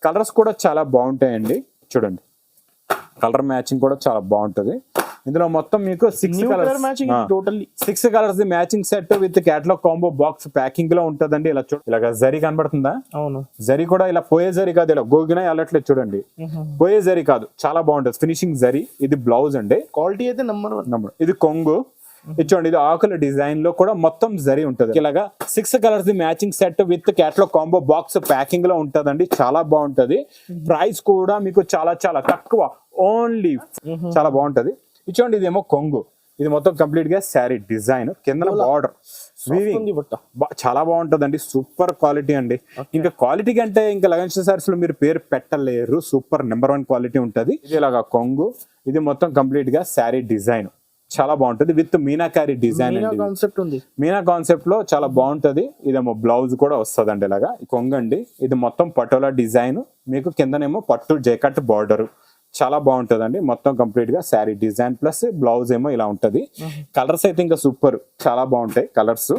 Colours కూడా చాలా బాగుంటాయండి. చూడండి కలర్ మ్యాచింగ్ కూడా చాలా బాగుంటది. ఇందులో మొత్తం మీకు 6 colours matching set with catalogue combo box packing లో ఉంటదండి. ఇలా ఇలాగా జరీ కనబడుతుందా? అవును. జరీ కూడా ఇలా పోయే జరీ కాదు, ఇలా గోగినా వెళ్ళట్లేదు చూడండి. పోయే జరీ కాదు, చాలా బాగుంటది ఫినిషింగ్ జరీ. ఇది బ్లౌజ్ అండి, క్వాలిటీ అయితే నెంబర్ 1. ఇది కొంగు. ఇచ్చోండి ఇది ఆకుల డిజైన్ లో కూడా మొత్తం జరీ ఉంటది. ఇలాగా 6 colours matching set with catalogue combo box packing లో ఉంటదండి. చాలా బాగుంటది. ప్రైస్ కూడా మీకు చాలా చాలా తక్కువ, ఓన్లీ చాలా బాగుంటది. ఇచ్చోండి ఇదేమో కొంగు. ఇది మొత్తం కంప్లీట్ గా శారీ డిజైన్, కింద బార్డర్ చాలా బాగుంటదండి. సూపర్ క్వాలిటీ అండి. ఇంకా క్వాలిటీ కంటే ఇంకా లగన్స్ సారీస్ లో మీరు పేరు పెట్టలేరు. సూపర్ నెంబర్ 1 క్వాలిటీ ఉంటది. ఇది ఇలాగా కొంగు. ఇది మొత్తం కంప్లీట్ గా శారీ డిజైన్ చాలా బాగుంటది with meenakari design. Meena concept లో చాలా బాగుంటది. ఇదేమో బ్లౌజ్ కూడా వస్తుందండి ఇలాగా కొంగండి. ఇది మొత్తం పటోలా డిజైన్, మీకు కిందనేమో పట్టు జైకట్ బార్డర్ చాలా బాగుంటదండి. మొత్తం కంప్లీట్ గా శారీ డిజైన్ ప్లస్ బ్లౌజ్ ఏమో ఇలా ఉంటది. కలర్స్ అయితే ఇంకా సూపర్, చాలా బాగుంటాయి కలర్స్.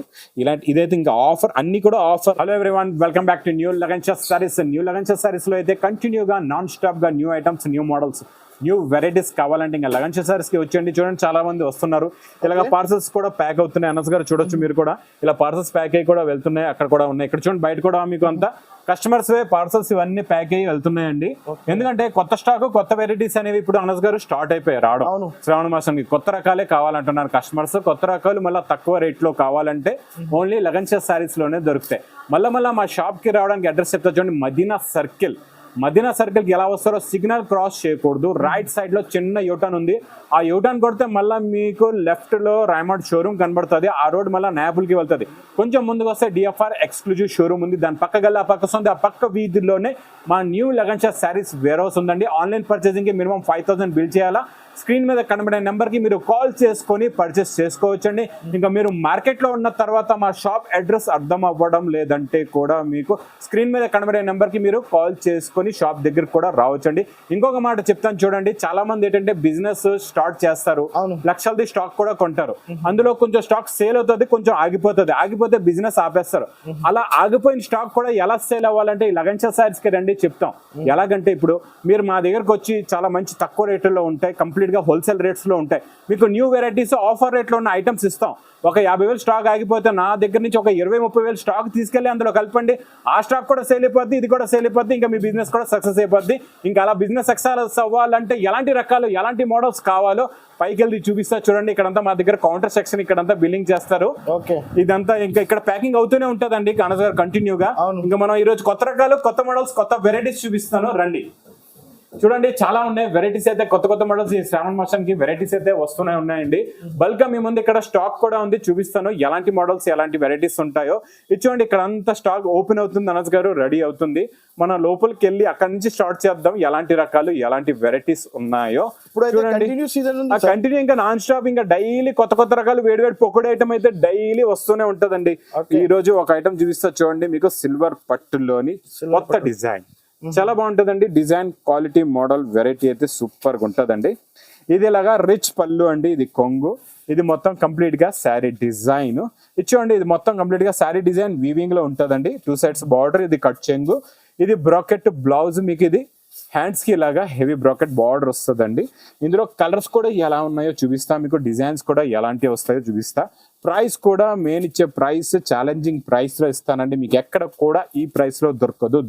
ఇలాంటి ఇదైతే ఇంకా ఆఫర్, అన్ని కూడా offer. Hello everyone, welcome back to new Lagan's sarees. New Lagan's sarees లో అయితే కంటిన్యూగా నాన్ స్టాప్ గా new items, new models, new varieties కావాలంటే ఇంకా లగన్స్ సారీస్ కి వచ్చేయండి. చూడండి చాలా మంది వస్తున్నారు. ఇలాగ పార్సల్స్ కూడా ప్యాక్ అవుతున్నాయి. అనస్ గారు చూడొచ్చు మీరు కూడా, ఇలా పార్సల్స్ ప్యాక్ అయ్యి కూడా వెళ్తున్నాయి. అక్కడ కూడా ఉన్నాయి. ఇక్కడ చూడండి బయట కూడా మీకు అంతా కస్టమర్స్ పార్సల్స్ ఇవన్నీ ప్యాక్ అయ్యి వెళ్తున్నాయండి. ఎందుకంటే కొత్త స్టాక్, కొత్త వెరైటీస్ అనేవి ఇప్పుడు అనస్ గారు స్టార్ట్ అయిపోయాయి రావడం. శ్రావణ మాసానికి కొత్త రకాలే కావాలంటున్నారు కస్టమర్స్. కొత్త రకాలు మళ్ళీ తక్కువ రేట్ లో కావాలంటే ఓన్లీ లగన్స్ సారీస్ లోనే దొరుకుతాయి. మళ్ళీ మా షాప్ కి రావడానికి అడ్రస్ చెప్తా చూడండి. మదీనా సర్కిల్ కి ఎలా వస్తారో సిగ్నల్ క్రాస్ చేయకూడదు. రైట్ సైడ్ లో చిన్న యూటర్న్ ఉంది. ఆ యూటర్న్ కొడితే మళ్ళీ మీకు లెఫ్ట్ లో రైమండ్ షోరూమ్ కనబడుతుంది. ఆ రోడ్ మళ్ళీ నాపుల్ కి వెళ్తుంది. కొంచెం ముందుకు వస్తే డిఎఫ్ఆర్ ఎక్స్క్లూజివ్ షోరూమ్ ఉంది. దాని పక్క గల్లా పక్క ఉంది. ఆ పక్క వీధిలోనే మా new Lagan's saris wear house ఉందండి. ఆన్లైన్ పర్చేసింగ్ కి మినిమం 5,000 బిల్ చేయాలా. స్క్రీన్ మీద కనబడే నెంబర్ కి మీరు కాల్ చేసుకొని పర్చేస్ చేసుకోవచ్చండి. ఇంకా మీరు మార్కెట్ లో ఉన్న తర్వాత మా షాప్ అడ్రస్ అర్థం అవ్వడం లేదంటే కూడా మీకు స్క్రీన్ మీద కనబడే నెంబర్ కి మీరు కాల్ చేసుకొని షాప్ దగ్గర కూడా రావచ్చండి. ఇంకొక మాట చెప్తాను చూడండి. చాలా మంది ఏంటంటే బిజినెస్ స్టార్ట్ చేస్తారు, లక్షలది స్టాక్ కూడా కొంటారు. అందులో కొంచెం స్టాక్ సేల్ అవుతుంది, కొంచెం ఆగిపోతుంది. ఆగిపోతే బిజినెస్ ఆపేస్తారు. అలా ఆగిపోయిన స్టాక్ కూడా ఎలా సేల్ అవ్వాలంటే ఈ లగన్స్ సారీస్ కి రండి చెప్తాం. ఎలాగంటే ఇప్పుడు మీరు మా దగ్గరకు వచ్చి చాలా మంచి తక్కువ రేట్లలో ఉంటాయి, కంప్లీట్ గా హోల్సేల్ రేట్స్ లో ఉంటాయి. మీకు న్యూ వెరైటీస్ ఆఫర్ రేట్ లో ఉన్న ఐటమ్స్ ఇస్తాం. ఒక 50,000 స్టాక్ ఆగిపోతే నా దగ్గర నుంచి ఒక 20-30,000 స్టాక్ తీసుకెళ్లి అందులో కలపండి. ఆ స్టాక్ కూడా సేల్ అయిపోద్ది, ఇది కూడా సేల్ అయిపోద్ది. ఇంకా మీ బిజినెస్ కూడా సక్సెస్ అయిపోద్ది. ఇంకా అలా బిజినెస్ సక్సెస్ అవ్వాలంటే ఎలాంటి రకాలు, ఎలాంటి మోడల్స్ కావాలో పైకి వెళ్ళి చూపిస్తా చూడండి. ఇక్కడంతా మా దగ్గర కౌంటర్ సెక్షన్, ఇక్కడంతా బిల్లింగ్ చేస్తారు. ఇదంతా ఇంకా ఇక్కడ ప్యాకింగ్ అవుతూనే ఉంటదండి కంటిన్యూగా. ఇంకా మనం ఈ రోజు కొత్త రకాలు, కొత్త మోడల్స్, కొత్త వెరైటీస్ చూపిస్తాను రండి. చూడండి చాలా ఉన్నాయి వెరైటీస్ అయితే. కొత్త మోడల్స్ ఈ శ్రావణ మాసానికి వెరైటీస్ అయితే వస్తూనే ఉన్నాయండి. బల్క్ గా మీ ముందు ఇక్కడ స్టాక్ కూడా ఉంది, చూపిస్తాను ఎలాంటి మోడల్స్, ఎలాంటి వెరైటీస్ ఉంటాయో. చూడండి ఇక్కడ అంతా స్టాక్ ఓపెన్ అవుతుంది. అనస్ గారు రెడీ అవుతుంది. మనం లోపలికి వెళ్ళి అక్కడ నుంచి స్టార్ట్ చేద్దాం. ఎలాంటి రకాలు, ఎలాంటి వెరైటీస్ ఉన్నాయో కంటిన్యూ ఇంకా నాన్ స్టాప్. ఇంకా డైలీ కొత్త రకాలు, వేడి పొక్కడి ఐటమ్ అయితే డైలీ వస్తూనే ఉంటదండి. ఈ రోజు ఒక ఐటమ్ చూపిస్తా చూడండి. మీకు సిల్వర్ పట్టులోని కొత్త డిజైన్ చాలా బాగుంటుందండి. డిజైన్, క్వాలిటీ, మోడల్, వెరైటీ అయితే సూపర్ గా ఉంటదండి. ఇది ఇలాగా రిచ్ పళ్ళు అండి. ఇది కొంగు. ఇది మొత్తం కంప్లీట్ గా శారీ డిజైన్. ఇచ్చోండి ఇది మొత్తం కంప్లీట్ గా శారీ డిజైన్ వీవింగ్ లో ఉంటదండి. 2 సైడ్స్ బార్డర్. ఇది కట్ చెంగు. ఇది బ్రాకెట్ బ్లౌజ్. మీకు ఇది హ్యాండ్స్ కి ఇలాగా హెవీ బ్రాకెట్ బార్డర్ వస్తుందండి. ఇందులో కలర్స్ కూడా ఎలా ఉన్నాయో చూపిస్తా, మీకు డిజైన్స్ కూడా ఎలాంటివి వస్తాయో చూపిస్తా. ప్రైస్ కూడా మెయిన్ ఇచ్చే ప్రైస్ ఛాలెంజింగ్ ప్రైస్ లో ఇస్తానండి. మీకు ఎక్కడ కూడా ఈ ప్రైస్ లో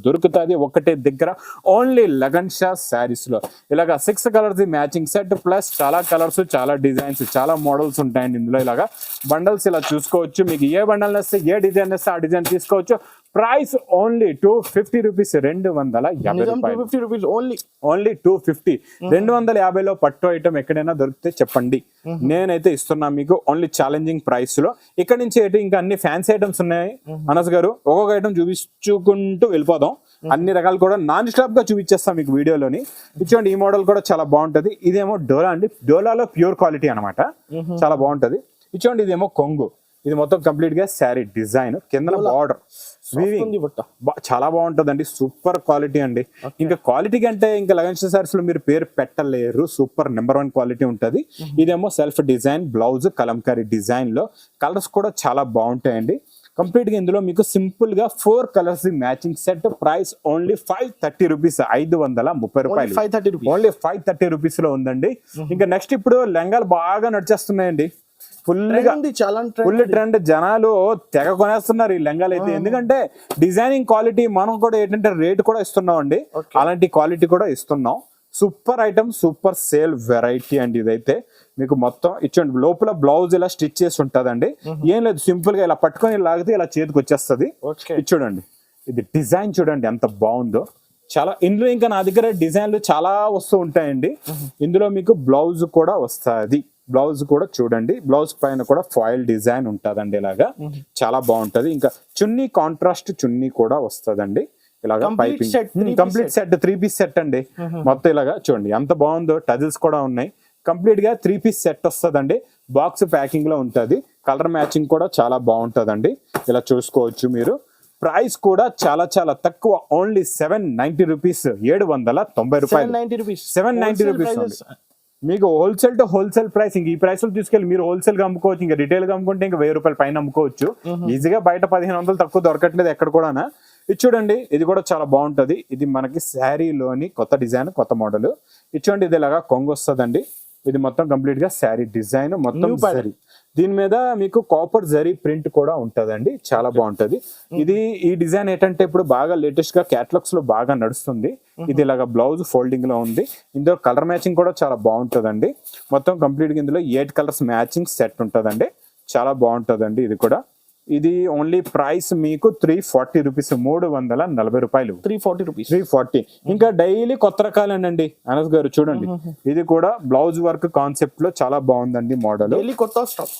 దొరుకుతుంది ఒకటే దగ్గర, ఓన్లీ లగన్స్ సారీస్ లో. ఇలాగా 6 కలర్స్ మ్యాచింగ్ సెట్ ప్లస్ చాలా కలర్స్, చాలా డిజైన్స్, చాలా మోడల్స్ ఉంటాయండి ఇందులో. ఇలాగా బండల్స్ ఇలా చూసుకోవచ్చు. మీకు ఏ బండల్ వేస్తే, ఏ డిజైన్ వేస్తే ఆ డిజైన్ తీసుకోవచ్చు. Price only 250 rupees, 250 rupees only 250. 250లో పట్టు ఐటమ్ ఎక్కడైనా దొరికితే చెప్పండి, నేనైతే ఇస్తున్నా మీకు ఓన్లీ ఛాలెంజింగ్ ప్రైస్ లో. ఇక్కడ నుంచి ఇంకా అన్ని ఫ్యాన్సీ ఐటమ్స్ ఉన్నాయి. అనస్ గారు ఒక్కొక్క ఐటమ్ చూపించుకుంటూ వెళ్ళిపోదాం. అన్ని రకాలు కూడా నాన్ స్టాప్ గా చూపించేస్తాం మీకు వీడియోలోని. ఇచ్చోండి ఈ మోడల్ కూడా చాలా బాగుంటది. ఇదేమో డోలా అండి. డోలాలో ప్యూర్ క్వాలిటీ అనమాట, చాలా బాగుంటది. ఇచ్చోండి ఇదేమో కొంగు. ఇది మొత్తం కంప్లీట్ గా శారీ డిజైన్, కింద బార్డర్ చాలా బాగుంటదండి. సూపర్ క్వాలిటీ అండి. ఇంకా క్వాలిటీ కంటే ఇంకా లగన్స్ సారీస్ లో మీరు పేరు పెట్టలేరు. సూపర్ నెంబర్ 1 క్వాలిటీ ఉంటది. ఇదేమో self design blouse, Kalamkari design లో. కలర్స్ కూడా చాలా బాగుంటాయండి. కంప్లీట్ గా ఇందులో మీకు సింపుల్ గా 4 colours matching set, price only 530 rupees, 530 రూపాయలు, 530 rupees. ఓన్లీ 530 రూపీస్ లో ఉందండి. ఇంకా నెక్స్ట్ ఇప్పుడు లెంగాలు బాగా నడిచేస్తున్నాయండి, ఫుల్ ట్రెండ్, జనాలు తెగ కొనేస్తున్నారు ఈ లెంగాలు అయితే. ఎందుకంటే డిజైనింగ్ క్వాలిటీ మనం కూడా ఏంటంటే రేట్ కూడా ఇస్తున్నాం అండి, అలాంటి క్వాలిటీ కూడా ఇస్తున్నాం. Super item, super sale variety అండి ఇదైతే. మీకు మొత్తం ఇచ్చండి, లోపల బ్లౌజ్ ఇలా స్టిచ్ చేసి ఉంటదండి, ఏం లేదు సింపుల్ గా ఇలా పట్టుకొని లాగితే ఇలా చేతికి వచ్చేస్తుంది. ఇది చూడండి, ఇది డిజైన్ చూడండి ఎంత బాగుందో. చాలా ఇందులో ఇంకా నా దగ్గర డిజైన్లు చాలా వస్తూ ఉంటాయండి. ఇందులో మీకు బ్లౌజ్ కూడా వస్తుంది, బ్లౌజ్ కూడా చూడండి, బ్లౌజ్ పైన కూడా ఫాయిల్ డిజైన్ ఉంటదండి ఇలాగా, చాలా బాగుంటది. ఇంకా చున్నీ కాంట్రాస్ట్ చున్నీ కూడా వస్తదండి ఇలాగా, piping complete set 3 piece set అండి మొత్తం. ఇలాగా చూడండి ఎంత బాగుందో, టజిల్స్ కూడా ఉన్నాయి. కంప్లీట్ గా 3 పీస్ సెట్ వస్తుందండి, బాక్స్ ప్యాకింగ్ లో ఉంటది, కలర్ మ్యాచింగ్ కూడా చాలా బాగుంటదండి, ఇలా చూసుకోవచ్చు మీరు. ప్రైస్ కూడా చాలా చాలా తక్కువ, ఓన్లీ 790 రూపీస్, 790 రూపాయలు, 790 రూపీస్. మీకు హోల్సేల్ టు హోల్సేల్ ప్రైస్. ఇంక ఈ ప్రైస్ లో తీసుకెళ్ళి మీరు హోల్సేల్ గా అమ్ముకోవచ్చు, ఇంకా రిటైల్ గా అమ్ముకుంటే ఇంకా 1000 రూపాయలు పైన అమ్ముకోవచ్చు ఈజీగా. బయట 1500 తక్కువ దొరకట్లేదు ఎక్కడ కూడా. ఇది చూడండి, ఇది కూడా చాలా బాగుంటది. ఇది మనకి శారీలోని కొత్త డిజైన్, కొత్త మోడల్. ఇది చూడండి, ఇది ఇలాగా కొంగు వస్తుందండి. ఇది మొత్తం కంప్లీట్ గా శారీ డిజైన్ మొత్తం శారీ. దీని మీద మీకు కాపర్ జరీ ప్రింట్ కూడా ఉంటదండి, చాలా బాగుంటది. ఇది ఈ డిజైన్ ఏంటంటే ఇప్పుడు బాగా లేటెస్ట్ గా క్యాటలాగ్స్ లో బాగా నడుస్తుంది. ఇది ఇలాగా బ్లౌజ్ ఫోల్డింగ్ లో ఉంది. ఇందులో కలర్ మ్యాచింగ్ కూడా చాలా బాగుంటదండి. మొత్తం కంప్లీట్ గా ఇందులో 8 కలర్స్ మ్యాచింగ్ సెట్ ఉంటదండి, చాలా బాగుంటదండి ఇది కూడా. ఇది ఓన్లీ ప్రైస్ మీకు 340 రూపీస్, 340 రూపాయలు, 340. ఇంకా డైలీ కొత్త రకాలేనండి అనస్ గారు. చూడండి, ఇది కూడా బ్లౌజ్ వర్క్ కాన్సెప్ట్ లో చాలా బాగుందండి మోడల్. కొత్త స్టాక్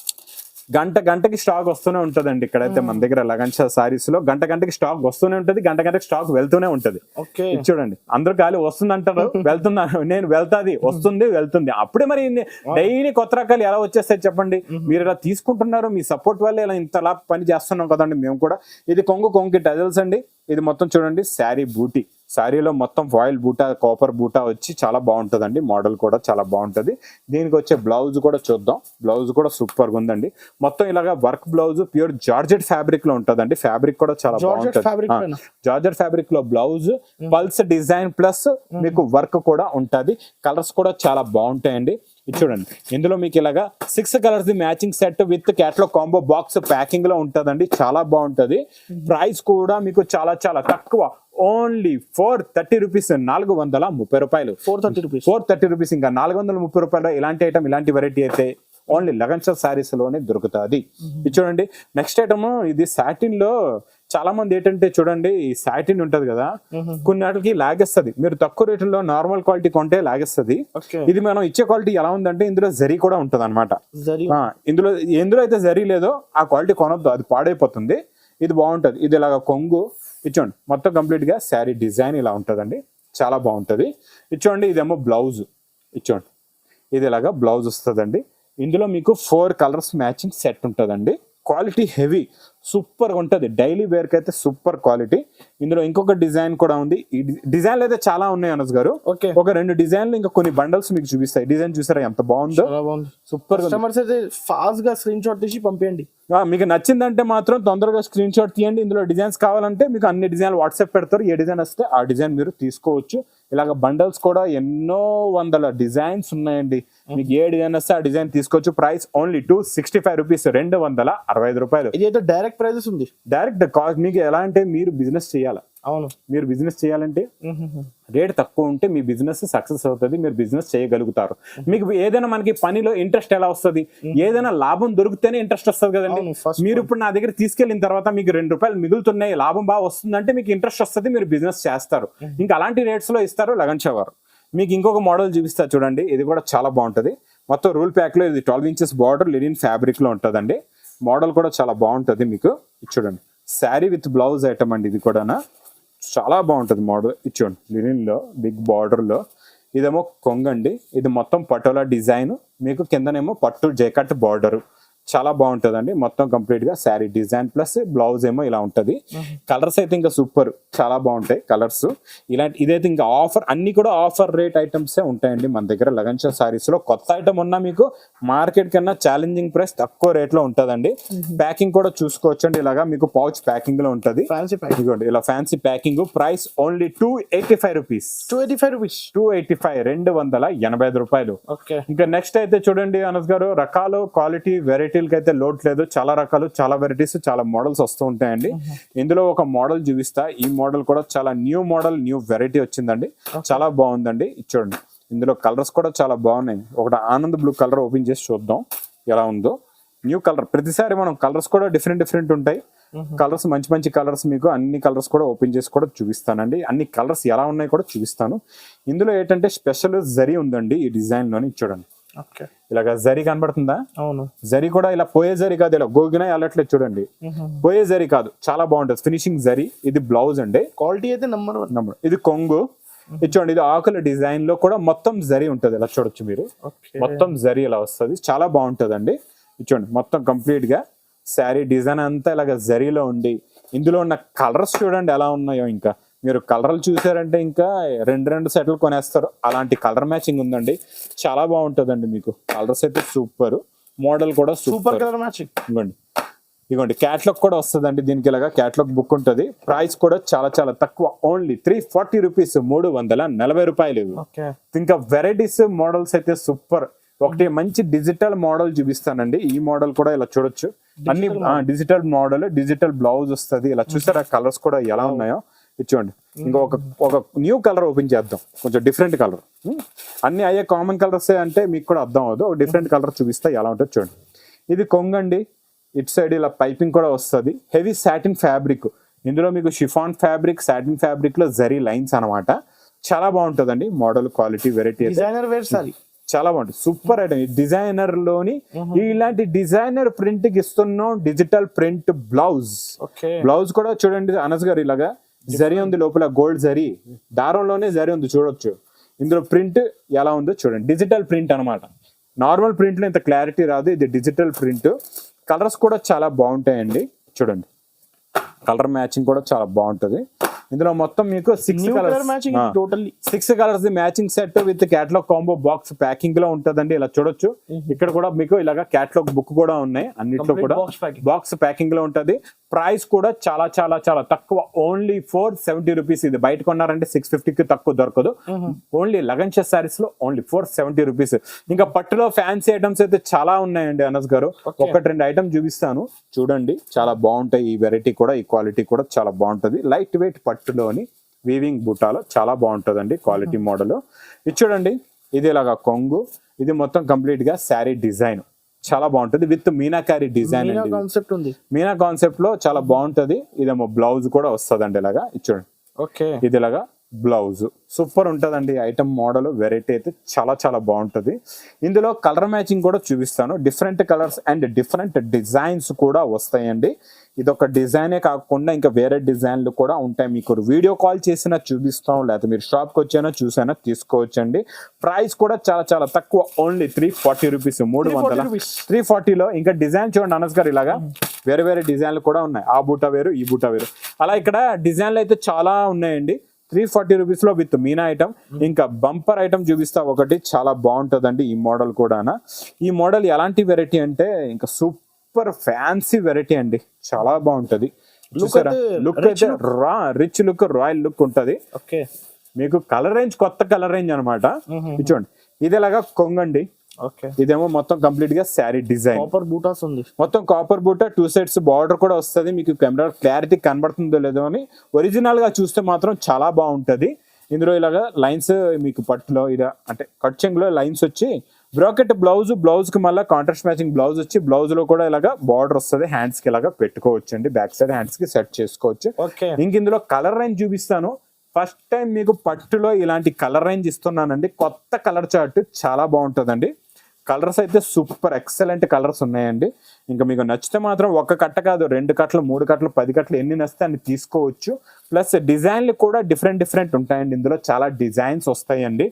గంటకి స్టాక్ వస్తూనే ఉంటదండి ఇక్కడైతే మన దగ్గర. లగన్స్ సారీస్ లో గంటకి స్టాక్ వస్తూనే ఉంటది, గంటకి స్టాక్ వెళ్తూనే ఉంటది. చూడండి, అందరూ ఖాళీ వస్తుంది అంటారు, వెళ్తున్నాను నేను, వెళ్తాది వస్తుంది వెళ్తుంది. అప్పుడే మరి డైలీ కొత్త రకాలు ఎలా వచ్చేస్తాయి చెప్పండి. మీరు ఇలా తీసుకుంటున్నారు, మీ సపోర్ట్ వల్ల ఇలా ఇంతలా పని చేస్తున్నాం కదండి మేము కూడా. ఇది కొంగుకి టజల్స్ అండి. ఇది మొత్తం చూడండి శారీ బూటీ, శారీలో మొత్తం ఫాయిల్ బూటా, కాపర్ బూటా వచ్చి చాలా బాగుంటదండి. మోడల్ కూడా చాలా బాగుంటది. దీనికి వచ్చే బ్లౌజ్ కూడా చూద్దాం, బ్లౌజ్ కూడా సూపర్ గా ఉందండి. మొత్తం ఇలాగా work blouse, pure georgette fabric లో ఉంటదండి. ఫ్యాబ్రిక్ కూడా చాలా బాగుంటది, జార్జెట్ ఫ్యాబ్రిక్ లో బ్లౌజ్, పల్స్ డిజైన్ ప్లస్ మీకు వర్క్ కూడా ఉంటది. కలర్స్ కూడా చాలా బాగుంటాయండి. ఇది చూడండి, ఇందులో మీకు ఇలాగా 6 colours matching set with catalogue combo box packing లో ఉంటదండి, చాలా బాగుంటది. ప్రైస్ కూడా మీకు చాలా చాలా తక్కువ, ఓన్లీ 430 రూపీస్, 430 రూపాయలు, 430 రూపీస్. ఇంకా 430 రూపాయలు ఇలాంటి ఐటమ్, ఇలాంటి వెరైటీ అయితే ఓన్లీ లగన్స్ సారీస్ లోనే దొరుకుతుంది. ఇది చూడండి, నెక్స్ట్ ఐటమ్ ఇది సాటిన్ లో. చాలా మంది ఏంటంటే చూడండి, ఈ సాటిన్ ఉంటది కదా, కొన్ని వాటికి లాగేస్తుంది. మీరు తక్కువ రేటులో నార్మల్ క్వాలిటీ కొంటే లాగేస్తుంది. ఇది మనం ఇచ్చే క్వాలిటీ ఎలా ఉందంటే ఇందులో జరీ కూడా ఉంటది అనమాట. ఎందులో అయితే జరీ లేదో ఆ క్వాలిటీ కొనొద్దు, అది పాడైపోతుంది. ఇది బాగుంటది. ఇది ఇలాగ కొంగు ఇచ్చోండి, మొత్తం కంప్లీట్ గా శారీ డిజైన్ ఇలా ఉంటదండి, చాలా బాగుంటది. ఇచ్చోండి, ఇదేమో బ్లౌజ్. ఇచ్చోండి, ఇది ఇలాగా బ్లౌజ్ వస్తుందండి. ఇందులో మీకు 4 కలర్స్ మ్యాచింగ్ సెట్ ఉంటదండి. క్వాలిటీ హెవీ, సూపర్ గా ఉంటది. డైలీ వేర్ కి అయితే సూపర్ క్వాలిటీ. ఇందులో ఇంకొక డిజైన్ కూడా ఉంది. ఈ డిజైన్లు అయితే చాలా ఉన్నాయి అనస్ గారు. ఒక 2 డిజైన్లు, ఇంకా కొన్ని బండల్స్ మీకు చూపిస్తాయి. డిజైన్ చూసారా ఎంత బాగుందో, సూపర్ గా. ఫాస్ట్ గా స్క్రీన్ షాట్ తీసి పంపించండి. మీకు నచ్చిందంటే మాత్రం తొందరగా స్క్రీన్ షాట్ తీయండి. ఇందులో డిజైన్స్ కావాలంటే మీకు అన్ని డిజైన్లు వాట్సాప్ పెడతారు. ఏ డిజైన్ వస్తే ఆ డిజైన్ మీరు తీసుకోవచ్చు. ఇలాగ బండల్స్ కూడా ఎన్నో వందల డిజైన్స్ ఉన్నాయండి. మీకు ఏ డిజైన్ వస్తే ఆ డిజైన్ తీసుకోవచ్చు. ప్రైస్ ఓన్లీ 265 రూపీస్, 265 రూపాయలు. ఇది డైరెక్ట్ ప్రైజెస్ ఉంది. Direct cost. మీకు ఎలా అంటే మీరు బిజినెస్ చేయాలా, అవును, మీరు బిజినెస్ చేయాలంటే రేట్ తక్కువ ఉంటే మీ బిజినెస్ సక్సెస్ అవుతుంది, మీరు బిజినెస్ చేయగలుగుతారు. మీకు ఏదైనా మనకి పనిలో ఇంట్రెస్ట్ ఎలా వస్తుంది, ఏదైనా లాభం దొరికితేనే ఇంట్రెస్ట్ వస్తుంది కదండి. మీరు ఇప్పుడు నా దగ్గర తీసుకెళ్లిన తర్వాత మీకు 2 రూపాయలు మిగులుతున్నాయి, లాభం బాగా వస్తుందంటే మీకు ఇంట్రెస్ట్ వస్తుంది, మీరు బిజినెస్ చేస్తారు. ఇంకా అలాంటి రేట్స్ లో ఇస్తారు లగన్స్ వారు. మీకు ఇంకొక మోడల్ చూపిస్తారు చూడండి, ఇది కూడా చాలా బాగుంటది. మొత్తం రూల్ ప్యాక్ లో ఇది 12 ఇంచెస్ బార్డర్ లినిన్ ఫ్యాబ్రిక్ లో ఉంటదండి. మోడల్ కూడా చాలా బాగుంటది. మీకు చూడండి, శారీ విత్ బ్లౌజ్ ఐటమ్ అండి. ఇది కూడా చాలా బాగుంటది మోడల్. ఇచ్చోండి, లినిన్ లో బిగ్ బార్డర్ లో. ఇదేమో కొంగండి. ఇది మొత్తం పటోలా డిజైన్. మీకు కిందనేమో పట్టు జైకట్ బార్డర్. చాలా బాగుంటదండి. మొత్తం కంప్లీట్ గా శారీ డిజైన్ ప్లస్ బ్లౌజ్ ఏమో ఇలా ఉంటది. కలర్స్ అయితే ఇంకా సూపర్, చాలా బాగుంటాయి కలర్స్. ఇలాంటి ఇదైతే ఇంకా ఆఫర్, అన్ని కూడా ఆఫర్ రేట్ ఐటమ్స్ ఉంటాయండి మన దగ్గర లగన్షా సారీస్ లో. కొత్త ఐటమ్ ఉన్నా మీకు మార్కెట్ కన్నా ఛాలెంజింగ్ ప్రైస్ తక్కువ రేట్ లో ఉంటదండి. ప్యాకింగ్ కూడా చూసుకోవచ్చండి, ఇలాగా మీకు పౌచ్ ప్యాకింగ్ లో ఉంటది. ఇదిగోండి ఇలా fancy packing. Price only 285 rupees. 285 285 okay. ఇంకా నెక్స్ట్ అయితే చూడండి అనస్ గారు, రకాలు క్వాలిటీ వెరైటీలకి అయితే లోట్ లేదు. చాలా రకాలు, చాలా వెరైటీస్, చాలా మోడల్స్ వస్తూ ఉంటాయండి. ఇందులో ఒక మోడల్ చూపిస్తా. ఈ మోడల్ కూడా చాలా న్యూ మోడల్, న్యూ వెరైటీ వచ్చిందండి. చాలా బాగుందండి. చూడండి ఇందులో కలర్స్ కూడా చాలా బాగున్నాయి. ఒకటి ఆనంద్ బ్లూ కలర్ ఓపెన్ చేసి చూద్దాం ఎలా ఉందో. న్యూ కలర్, ప్రతిసారి మనం కలర్స్ కూడా డిఫరెంట్ ఉంటాయి. కలర్స్ మంచి మంచి కలర్స్, మీకు అన్ని కలర్స్ కూడా ఓపెన్ చేసి కూడా చూపిస్తానండి. అన్ని కలర్స్ ఎలా ఉన్నాయి కూడా చూపిస్తాను. ఇందులో ఏంటంటే స్పెషల్ జరీ ఉందండి ఈ డిజైన్ లోని. చూడండి ఇలాగా జరీ కనబడుతుందా? అవును. జరీ కూడా ఇలా పోయే జరీ కాదు, ఇలా గోగినా వెళ్ళట్లేదు చూడండి. పోయే జరీ కాదు, చాలా బాగుంటుంది ఫినిషింగ్ జరీ. ఇది బ్లౌజ్ అండి, క్వాలిటీ అయితే నంబర్ 1. ఇది కొంగు. ఇది చూడండి, ఇది ఆకుల డిజైన్ లో కూడా మొత్తం జరీ ఉంటది. ఇలా చూడొచ్చు మీరు, మొత్తం జరీ ఇలా వస్తుంది. చాలా బాగుంటది అండి. చూడండి మొత్తం కంప్లీట్ గా శారీ డిజైన్ అంతా ఇలాగ జరీలో ఉండి, ఇందులో ఉన్న కలర్స్ చూడండి ఎలా ఉన్నాయో. ఇంకా మీరు కలర్లు చూసారంటే ఇంకా రెండు సెట్లు కొనేస్తారు. అలాంటి కలర్ మ్యాచింగ్ ఉందండి. చాలా బాగుంటదండి. మీకు కలర్స్ అయితే సూపర్, మోడల్ కూడా సూపర్ కలర్ మ్యాచింగ్. ఇదిగోండి క్యాట్లాగ్ కూడా వస్తుందండి. దీనికి ఇలాగా క్యాట్లాగ్ బుక్ ఉంటుంది. ప్రైస్ కూడా చాలా చాలా తక్కువ, ఓన్లీ 340 రూపీస్, 340 రూపాయలు. ఇంకా వెరైటీస్ మోడల్స్ అయితే సూపర్. ఒకటి మంచి డిజిటల్ మోడల్ చూపిస్తానండి. ఈ మోడల్ కూడా ఇలా చూడొచ్చు. అన్ని డిజిటల్ మోడల్, డిజిటల్ బ్లౌజ్ వస్తుంది. ఇలా చూసారా కలర్స్ కూడా ఎలా ఉన్నాయో. చూడండి ఇంకా ఒక న్యూ కలర్ ఓపెన్ చేద్దాం, కొంచెం డిఫరెంట్ కలర్. అన్ని అయ్యే కామన్ కలర్స్ అంటే మీకు కూడా అర్థం అవ్వదు. ఒక డిఫరెంట్ కలర్ చూపిస్తా ఎలా ఉంటుంది చూడండి. ఇది కొంగండి, ఇటు సైడ్ ఇలా పైపింగ్ కూడా వస్తుంది. Heavy satin fabric. ఇందులో మీకు షిఫాన్ ఫ్యాబ్రిక్, సాటిన్ ఫ్యాబ్రిక్ లో జరీ లైన్స్ అనమాట. చాలా బాగుంటుందండి. Model quality variety designer wear sari చాలా బాగుంటుంది. Super item. డిజైనర్ లోని ఇలాంటి డిజైనర్ ప్రింట్ కి ఇస్తున్నాం. Digital print blouse. బ్లౌజ్ కూడా చూడండి అనస్ గారు, ఇలాగా జరీ ఉంది లోపల, గోల్డ్ జరీ, దారంలోనే జరీ ఉంది చూడొచ్చు. ఇందులో ప్రింట్ ఎలా ఉందో చూడండి. డిజిటల్ ప్రింట్ అనమాట. నార్మల్ ప్రింట్ లో ఇంత క్లారిటీ రాదు, ఇది డిజిటల్ ప్రింట్. కలర్స్ కూడా చాలా బాగుంటాయండి. చూడండి కలర్ మ్యాచింగ్ కూడా చాలా బాగుంటది. ఇందులో మొత్తం మీకు 6 colours matching set with catalogue combo box packing లో ఉంటదండి. ఇలా చూడొచ్చు. ఇక్కడ కూడా మీకు ఇలాగా క్యాటలాగ్ బుక్ కూడా ఉన్నాయి. అన్నిట్లో కూడా బాక్స్ ప్యాకింగ్ లో ఉంటది. ప్రైస్ కూడా చాలా చాలా చాలా తక్కువ, ఓన్లీ 470 రూపీస్. ఇది బయట కొన్నారంటే 650కి తక్కువ దొరకదు. ఓన్లీ లగన్షా సారీస్ లో ఓన్లీ 470 రూపీస్. ఇంకా పట్టులో ఫ్యాన్సీ ఐటమ్స్ అయితే చాలా ఉన్నాయండి అనస్ గారు. ఒకటి రెండు ఐటమ్ చూపిస్తాను చూడండి, చాలా బాగుంటాయి. ఈ వెరైటీ కూడా, ఈ క్వాలిటీ కూడా చాలా బాగుంటది. లైట్ వెయిట్ పట్టులోని వీవింగ్ బుటాలో చాలా బాగుంటదండి క్వాలిటీ మోడల్. ఇది చూడండి, ఇది ఇలాగా కొంగు. ఇది మొత్తం కంప్లీట్ గా శారీ డిజైన్ చాలా బాగుంటది. విత్ మీనాకారి డిజైన్ కాన్సెప్ట్ ఉంది. మీనా కాన్సెప్ట్ లో చాలా బాగుంటది. ఇదేమో బ్లౌజ్ కూడా వస్తుందండి ఇలాగా. చూడండి ఇది ఇలాగా బ్లౌజ్ సూపర్ ఉంటదండి. ఐటమ్ మోడల్ వెరైటీ అయితే చాలా చాలా బాగుంటది. ఇందులో కలర్ మ్యాచింగ్ కూడా చూపిస్తాను. Different colours and different designs కూడా వస్తాయండి. ఇదొక డిజైనే కాకుండా ఇంకా వేరే డిజైన్లు కూడా ఉంటాయి. మీకు వీడియో కాల్ చేసినా చూపిస్తాం, లేకపోతే మీరు షాప్ కి వచ్చైనా చూసైనా తీసుకోవచ్చండి. ప్రైస్ కూడా చాలా చాలా తక్కువ, ఓన్లీ 340 రూపీస్. 340లో ఇంకా డిజైన్ చూడండి అనస్ గారు, ఇలాగా వేరే వేరే డిజైన్లు కూడా ఉన్నాయి. ఆ బూటా వేరు, ఈ బూటా వేరు. అలా ఇక్కడ డిజైన్లు అయితే చాలా ఉన్నాయండి. 340 రూపీస్ లో విత్ మీనా ఐటమ్. ఇంకా బంపర్ ఐటమ్ చూపిస్తా ఒకటి, చాలా బాగుంటదండి ఈ మోడల్ కూడా. ఈ మోడల్ ఎలాంటి వెరైటీ అంటే ఇంకా సూపర్ ఫ్యాన్సీ వెరైటీ అండి. చాలా బాగుంటది. లుక్ అయితే రిచ్ లుక్, రాయల్ లుక్ ఉంటది. మీకు కలర్ రేంజ్ కొత్త కలర్ రేంజ్ అనమాట. చూడండి ఇది ఎలాగా కొంగండి. ఇదేమో మొత్తం కంప్లీట్ గా శారీ డిజైన్, కాపర్ బూటాస్ ఉంది. మొత్తం కాపర్ బూటా, 2 సైడ్స్ బార్డర్ కూడా వస్తుంది. మీకు కెమెరా క్లారిటీ కనబడుతుందో లేదో అని, ఒరిజినల్ గా చూస్తే మాత్రం చాలా బాగుంటది. ఇందులో ఇలాగా లైన్స్ మీకు పట్టులో ఇలా అంటే కట్ చెంగ్ లో లైన్స్ వచ్చి, బ్రాకెట్ బ్లౌజ్ కి మళ్ళీ కాంట్రాస్ట్ మ్యాచింగ్ బ్లౌజ్ వచ్చి, బ్లౌజ్ లో కూడా ఇలాగా బార్డర్ వస్తుంది. హ్యాండ్స్ కి ఇలాగా పెట్టుకోవచ్చు అండి, బ్యాక్ సైడ్ హ్యాండ్స్ కి సెట్ చేసుకోవచ్చు. ఇంక ఇందులో కలర్ రేంజ్ చూపిస్తాను. ఫస్ట్ టైం మీకు పట్టులో ఇలాంటి కలర్ రేంజ్ ఇస్తున్నానండి. కొత్త కలర్ చార్ట్ చాలా బాగుంటుందండి. కలర్స్ అయితే సూపర్ ఎక్సలెంట్ కలర్స్ ఉన్నాయండి. ఇంకా మీకు నచ్చితే మాత్రం ఒక కట్ట కాదు, 2 కట్టలు, 3 కట్టలు, 10 కట్టలు ఎన్ని నచ్చితే అన్ని తీసుకోవచ్చు. ప్లస్ డిజైన్లు కూడా డిఫరెంట్ ఉంటాయండి. ఇందులో చాలా డిజైన్స్ వస్తాయండి.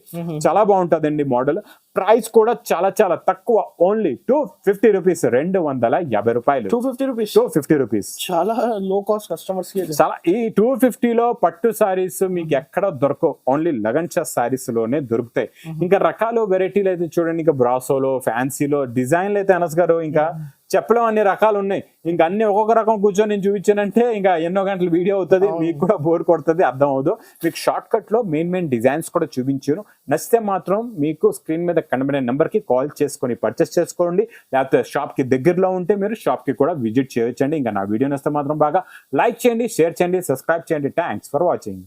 చాలా బాగుంటుందండి మోడల్. ప్రైస్ కూడా చాలా చాలా తక్కువ, ఓన్లీ 250 రూపీస్, 250 రూపాయలు, 250 రూపీస్, 250 రూపీస్. చాలా లో కాస్ట్ కస్టమర్స్ కి. చాలా ఈ 250 లో పట్టు సారీస్ మీకు ఎక్కడ దొరకవు, ఓన్లీ లగన్షా సారీస్ లోనే దొరుకుతాయి. ఇంకా రకాలు వెరైటీలు అయితే చూడండి, ఇంకా బ్రాసోలో, ఫ్యాన్సీలో డిజైన్లు అయితే అనస్ గారు ఇంకా చెప్పలేం, అన్ని రకాలు ఉన్నాయి. ఇంకా అన్ని ఒక్కొక్క రకం కూర్చొని నేను చూపించానంటే ఇంకా ఎన్నో గంటల వీడియో అవుతుంది, మీకు కూడా బోర్ కొడుతుంది, అర్థం అవుతుంది. మీకు షార్ట్ కట్ లో మెయిన్ డిజైన్స్ కూడా చూపించాను. నచ్చితే మాత్రం మీకు స్క్రీన్ మీద కనబడే నెంబర్ కి కాల్ చేసుకొని పర్చేస్ చేసుకోండి, లేకపోతే షాప్ కి దగ్గరలో ఉంటే మీరు షాప్ కి కూడా విజిట్ చేయొచ్చండి. ఇంకా నా వీడియో నచ్చితే మాత్రం బాగా లైక్ చేయండి, షేర్ చేయండి, సబ్స్క్రైబ్ చేయండి. Thanks for watching.